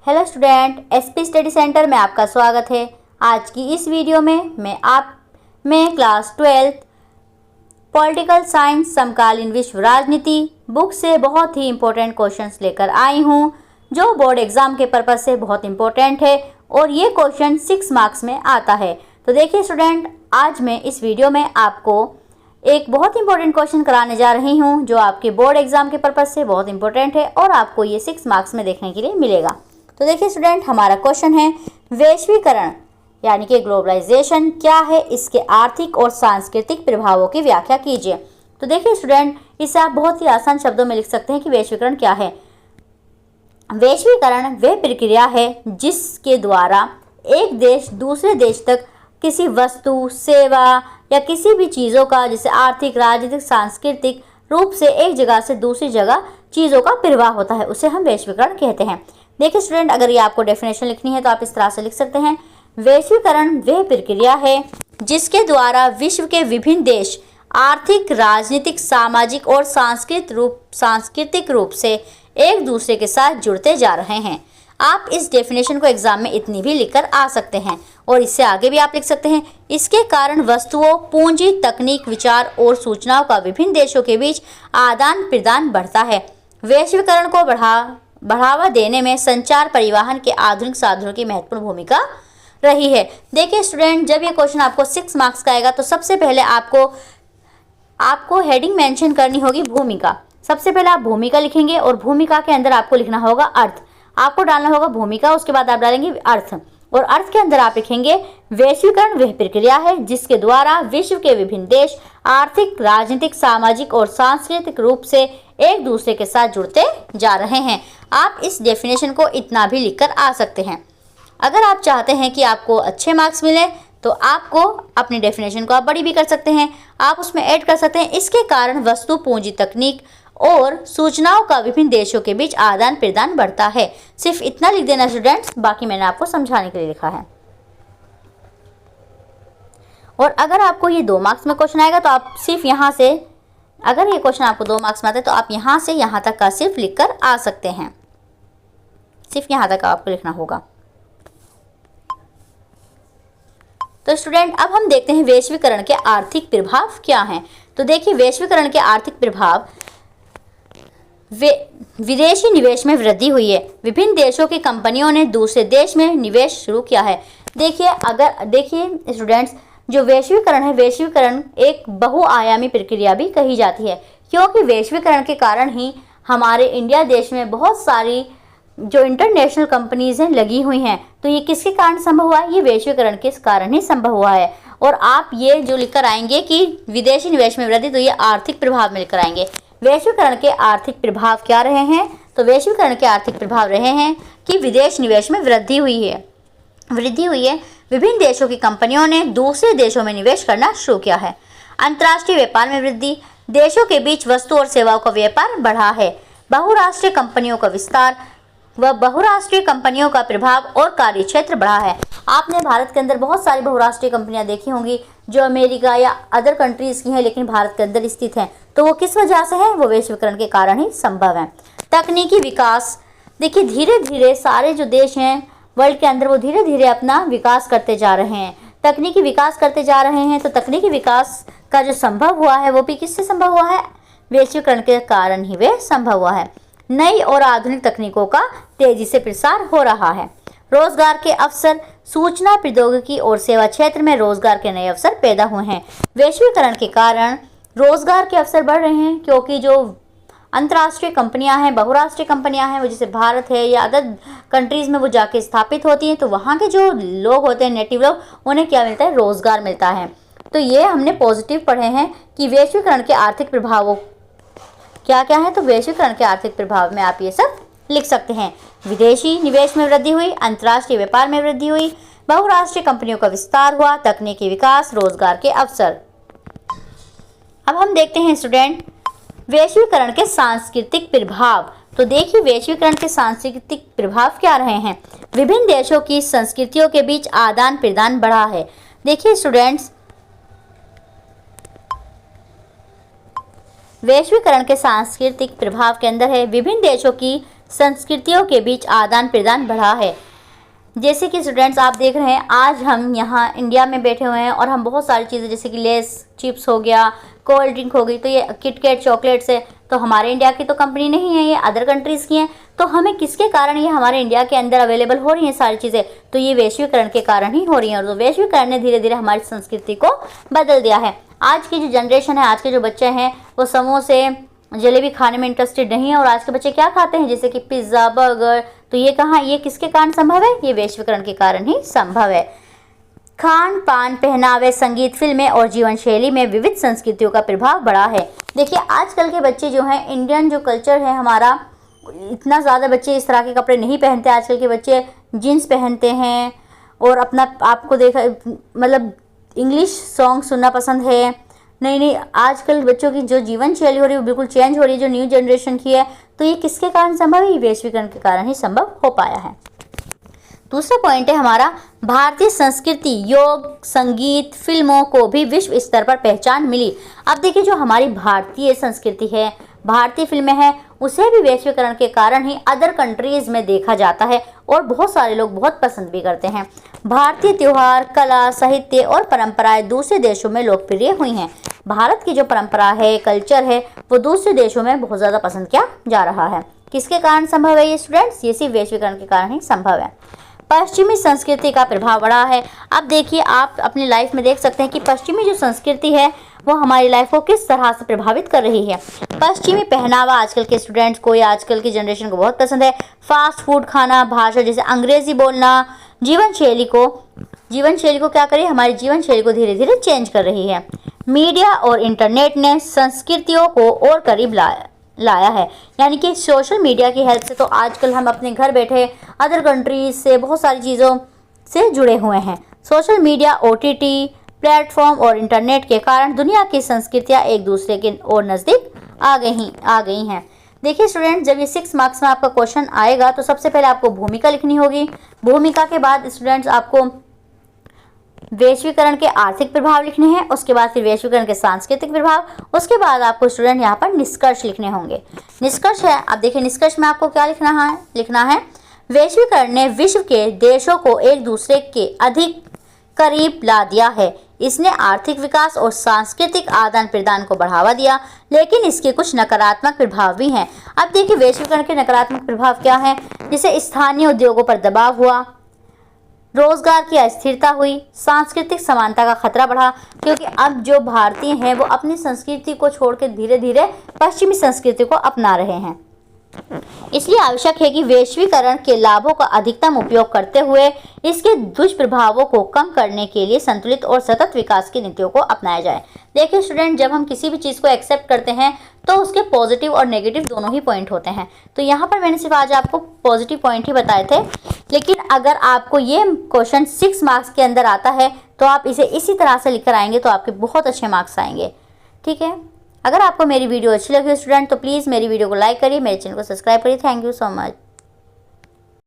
Hello student, SP study centre में आपका स्वागत है। आज की इस वीडियो में मैं क्लास 12 पॉलिटिकल साइंस समकालीन विश्व राजनीति बुक से बहुत ही इम्पोर्टेंट क्वेश्चंस लेकर आई हूँ, जो बोर्ड एग्जाम के पर्पज़ से बहुत इम्पोर्टेंट है और ये क्वेश्चन 6 मार्क्स में आता है। तो देखिए स्टूडेंट, आज मैं इस वीडियो में आपको एक बहुत इंपॉर्टेंट क्वेश्चन कराने जा रही हूँ, जो आपके बोर्ड एग्जाम के पर्पज़ से बहुत इंपॉर्टेंट है और आपको ये 6 मार्क्स में देखने के लिए मिलेगा। तो देखिए स्टूडेंट, हमारा क्वेश्चन है वैश्वीकरण यानी कि ग्लोबलाइजेशन क्या है, इसके आर्थिक और सांस्कृतिक प्रभावों की व्याख्या कीजिए। तो देखिए स्टूडेंट, इसे आप बहुत ही आसान शब्दों में लिख सकते हैं कि वैश्वीकरण क्या है। वैश्वीकरण वह प्रक्रिया है जिसके द्वारा एक देश दूसरे देश तक किसी वस्तु, सेवा या किसी भी चीज़ों का, जैसे आर्थिक, राजनीतिक, सांस्कृतिक रूप से एक जगह से दूसरी जगह चीज़ों का प्रवाह होता है, उसे हम वैश्वीकरण कहते हैं। देखिए स्टूडेंट, अगर ये आपको डेफिनेशन लिखनी है तो आप इस तरह से लिख सकते हैं। वैश्वीकरण वह प्रक्रिया है जिसके द्वारा विश्व के विभिन्न देश आर्थिक, राजनीतिक, सामाजिक और सांस्कृतिक रूप से एक दूसरे के साथ जुड़ते जा रहे हैं। आप इस डेफिनेशन को एग्जाम में इतनी भी लिखकर आ सकते हैं और इससे आगे भी आप लिख सकते हैं। इसके कारण वस्तुओं, पूंजी, तकनीक, विचार और सूचनाओं का विभिन्न देशों के बीच आदान प्रदान बढ़ता है। वैश्वीकरण को बढ़ावा देने में संचार, परिवहन के आधुनिक साधनों की महत्वपूर्ण भूमिका रही है। देखिए स्टूडेंट, जब ये क्वेश्चन आपको 6 मार्क्स का आएगा तो सबसे पहले आपको हेडिंग मेंशन करनी होगी भूमिका। सबसे पहले आप भूमिका लिखेंगे और भूमिका के अंदर आपको लिखना होगा अर्थ। आपको डालना होगा भूमिका, उसके बाद आप डालेंगे अर्थ और अर्थ के अंदर आप लिखेंगे वैश्वीकरण वह प्रक्रिया है जिसके द्वारा विश्व के विभिन्न देश आर्थिक, राजनीतिक, सामाजिक और सांस्कृतिक रूप से एक दूसरे के साथ जुड़ते जा रहे हैं। आप इस डेफिनेशन को इतना भी लिखकर आ सकते हैं। अगर आप चाहते हैं कि आपको अच्छे मार्क्स मिले तो आपको अपनी डेफिनेशन को आप बड़ी भी कर सकते हैं, आप उसमें ऐड कर सकते हैं। इसके कारण वस्तु, पूंजी, तकनीक और सूचनाओं का विभिन्न देशों के बीच आदान प्रदान बढ़ता है। सिर्फ इतना लिख देना स्टूडेंट्स, बाकी मैंने आपको समझाने के लिए लिखा है। और अगर आपको ये 2 मार्क्स में क्वेश्चन आएगा तो आप सिर्फ यहाँ से, अगर ये क्वेश्चन आपको 2 मार्क्स में आता है तो आप यहाँ से यहाँ तक का सिर्फ लिखकर आ सकते हैं। सिर्फ यहाँ तक आपको लिखना होगा। तो स्टूडेंट, अब हम देखते हैं वैश्वीकरण के आर्थिक प्रभाव क्या हैं। तो देखिए, वैश्वीकरण के आर्थिक प्रभाव, विदेशी निवेश में वृद्धि हुई है। विभिन्न देशों की कंपनियों ने दूसरे देश में निवेश शुरू किया है। देखिए स्टूडेंट्स, जो वैश्वीकरण है, वैश्वीकरण एक बहुआयामी प्रक्रिया भी कही जाती है, क्योंकि वैश्वीकरण के कारण ही हमारे इंडिया देश में बहुत सारी जो इंटरनेशनल कंपनीज हैं लगी हुई हैं। तो ये किसके कारण संभव हुआ है? ये वैश्वीकरण के कारण ही संभव हुआ है। और आप ये जो लिखकर आएंगे कि विदेशी निवेश में वृद्धि, तो ये आर्थिक प्रभाव में लिखकर आएंगे। वैश्वीकरण के आर्थिक प्रभाव क्या रहे हैं? तो वैश्वीकरण के आर्थिक प्रभाव रहे हैं कि विदेश निवेश में वृद्धि हुई है। विभिन्न देशों की कंपनियों ने दूसरे देशों में निवेश करना शुरू किया है। अंतर्राष्ट्रीय व्यापार में वृद्धि, देशों के बीच वस्तु और सेवाओं का व्यापार बढ़ा है। बहुराष्ट्रीय कंपनियों का विस्तार व बहुराष्ट्रीय कंपनियों का प्रभाव और कार्यक्षेत्र बढ़ा है। आपने भारत के अंदर बहुत सारी बहुराष्ट्रीय कंपनियां देखी होंगी जो अमेरिका या अदर कंट्रीज़ की हैं, लेकिन भारत के अंदर स्थित हैं। तो वो किस वजह से है? वो वैश्वीकरण के कारण ही संभव है। तकनीकी विकास, देखिए धीरे धीरे सारे जो देश हैं वर्ल्ड के अंदर, वो धीरे धीरे अपना विकास करते जा रहे हैं, तकनीकी विकास करते जा रहे हैं। तो तकनीकी विकास का जो संभव हुआ है वो भी किससे संभव हुआ है? वैश्वीकरण के कारण ही वे संभव हुआ है। नई और आधुनिक तकनीकों का तेजी से प्रसार हो रहा है। रोजगार के अवसर, सूचना प्रौद्योगिकी और सेवा क्षेत्र में रोजगार के नए अवसर पैदा हुए हैं। वैश्वीकरण के कारण रोजगार के अवसर बढ़ रहे हैं, क्योंकि जो अंतर्राष्ट्रीय कंपनियां हैं, बहुराष्ट्रीय कंपनियां हैं, वो जैसे भारत है या अदर कंट्रीज़ में वो जाके स्थापित होती हैं, तो वहाँ के जो लोग होते हैं, नेटिव लोग, उन्हें क्या मिलता है? रोजगार मिलता है। तो ये हमने पॉजिटिव पढ़े हैं कि वैश्वीकरण के आर्थिक प्रभावों क्या क्या है। तो वैश्वीकरण के आर्थिक प्रभाव में आप ये सब लिख सकते हैं। विदेशी निवेश में वृद्धि हुई, अंतर्राष्ट्रीय व्यापार में वृद्धि हुई, बहुराष्ट्रीय कंपनियों का विस्तार हुआ, तकनीकी विकास, रोजगार के अवसर। अब हम देखते हैं स्टूडेंट वैश्वीकरण के सांस्कृतिक प्रभाव। तो देखिए, वैश्वीकरण के सांस्कृतिक प्रभाव क्या रहे हैं? विभिन्न देशों की संस्कृतियों के बीच आदान प्रदान बढ़ा है। देखिए स्टूडेंट्स, वैश्वीकरण के सांस्कृतिक प्रभाव के अंदर है विभिन्न देशों की संस्कृतियों के बीच आदान प्रदान बढ़ा है। जैसे कि स्टूडेंट्स आप देख रहे हैं, आज हम यहाँ इंडिया में बैठे हुए हैं और हम बहुत सारी चीज़ें जैसे कि लेस चिप्स हो गया, कोल्ड ड्रिंक हो गई, तो ये किटकैट चॉकलेट्स है, तो हमारे इंडिया की तो कंपनी नहीं है, ये अदर कंट्रीज़ की हैं। तो हमें किसके कारण ये हमारे इंडिया के अंदर अवेलेबल हो रही हैं सारी चीज़ें, तो ये वैश्वीकरण के कारण ही हो रही हैं। और तो वैश्वीकरण ने धीरे धीरे हमारी संस्कृति को बदल दिया है। आज की जो जनरेशन है, आज के जो बच्चे हैं, वो समोसे जलेबी खाने में इंटरेस्टेड नहीं है। और आज के बच्चे क्या खाते हैं, जैसे कि पिज्ज़ा, बर्गर, तो ये कहाँ, ये किसके कारण संभव है, ये वैश्वीकरण के कारण ही संभव है। खान पान, पहनावे, संगीत, फिल्में और जीवन शैली में विविध संस्कृतियों का प्रभाव बढ़ा है। देखिए आजकल के बच्चे जो हैं, इंडियन जो कल्चर है हमारा, इतना ज़्यादा बच्चे इस तरह के कपड़े नहीं पहनते। आजकल के बच्चे जीन्स पहनते हैं और अपना आपको देखा मतलब इंग्लिश सॉन्ग सुनना पसंद है। नहीं, आजकल बच्चों की जो जीवन शैली हो रही है वो बिल्कुल चेंज हो रही है, जो न्यू जनरेशन की है। तो ये किसके कारण संभव है, ये वैश्वीकरण के कारण ही संभव हो पाया है। दूसरा पॉइंट है हमारा, भारतीय संस्कृति, योग, संगीत, फिल्मों को भी विश्व स्तर पर पहचान मिली। अब देखिए जो हमारी भारतीय संस्कृति है, भारतीय फिल्में हैं, उसे भी वैश्वीकरण के कारण ही अदर कंट्रीज़ में देखा जाता है और बहुत सारे लोग बहुत पसंद भी करते हैं। भारतीय त्यौहार, कला, साहित्य और परंपराएं दूसरे देशों में लोकप्रिय हुई हैं। भारत की जो परंपरा है, कल्चर है, वो दूसरे देशों में बहुत ज़्यादा पसंद किया जा रहा है। किसके कारण संभव है ये स्टूडेंट्स, ये सिर्फ वैश्वीकरण के कारण ही संभव है। पश्चिमी संस्कृति का प्रभाव बढ़ा है। अब देखिए आप अपनी लाइफ में देख सकते हैं कि पश्चिमी जो संस्कृति है वो हमारी लाइफ को किस तरह से प्रभावित कर रही है। पश्चिमी पहनावा आजकल के स्टूडेंट्स को या आजकल की जनरेशन को बहुत पसंद है। फास्ट फूड खाना, भाषा जैसे अंग्रेजी बोलना जीवन शैली को क्या करिए, हमारी जीवन शैली को धीरे धीरे चेंज कर रही है। मीडिया और इंटरनेट ने संस्कृतियों को और करीब लाया है, यानी कि सोशल मीडिया की हेल्प से तो आजकल हम अपने घर बैठे अदर कंट्रीज से बहुत सारी चीज़ों से जुड़े हुए हैं। सोशल मीडिया, OTT प्लेटफॉर्म और इंटरनेट के कारण दुनिया की संस्कृतियां एक दूसरे के और नज़दीक आ गई हैं। देखिए स्टूडेंट, जब ये 6 मार्क्स में आपका क्वेश्चन आएगा तो सबसे पहले आपको भूमिका लिखनी होगी। भूमिका के बाद स्टूडेंट्स आपको वैश्वीकरण के आर्थिक प्रभाव लिखने हैं, उसके बाद फिर वैश्वीकरण के सांस्कृतिक प्रभाव, उसके बाद आपको स्टूडेंट यहाँ पर निष्कर्ष लिखने होंगे। निष्कर्ष है, अब देखिए निष्कर्ष में आपको क्या लिखना है, वैश्वीकरण ने विश्व के देशों को एक दूसरे के अधिक करीब ला दिया है। इसने आर्थिक विकास और सांस्कृतिक आदान प्रदान को बढ़ावा दिया, लेकिन इसके कुछ नकारात्मक प्रभाव भी हैं। अब देखिए वैश्वीकरण के नकारात्मक प्रभाव क्या हैं, जैसे स्थानीय उद्योगों पर दबाव हुआ, रोजगार की अस्थिरता हुई, सांस्कृतिक समानता का खतरा बढ़ा, क्योंकि अब जो भारतीय हैं वो अपनी संस्कृति को छोड़कर धीरे धीरे पश्चिमी संस्कृति को अपना रहे हैं। इसलिए आवश्यक है कि वैश्वीकरण के लाभों का अधिकतम उपयोग करते हुए इसके दुष्प्रभावों को कम करने के लिए संतुलित और सतत विकास की नीतियों को अपनाया जाए। देखिए स्टूडेंट, जब हम किसी भी चीज़ को एक्सेप्ट करते हैं तो उसके पॉजिटिव और नेगेटिव दोनों ही पॉइंट होते हैं। तो यहाँ पर मैंने सिर्फ आज आपको पॉजिटिव पॉइंट ही बताए थे, लेकिन अगर आपको ये क्वेश्चन 6 मार्क्स के अंदर आता है तो आप इसे इसी तरह से लिख कर आएंगे तो आपके बहुत अच्छे मार्क्स आएंगे। ठीक है, अगर आपको मेरी वीडियो अच्छी लगी हो स्टूडेंट तो प्लीज़ मेरी वीडियो को लाइक करिए, मेरे चैनल को सब्सक्राइब करिए। Thank you so much.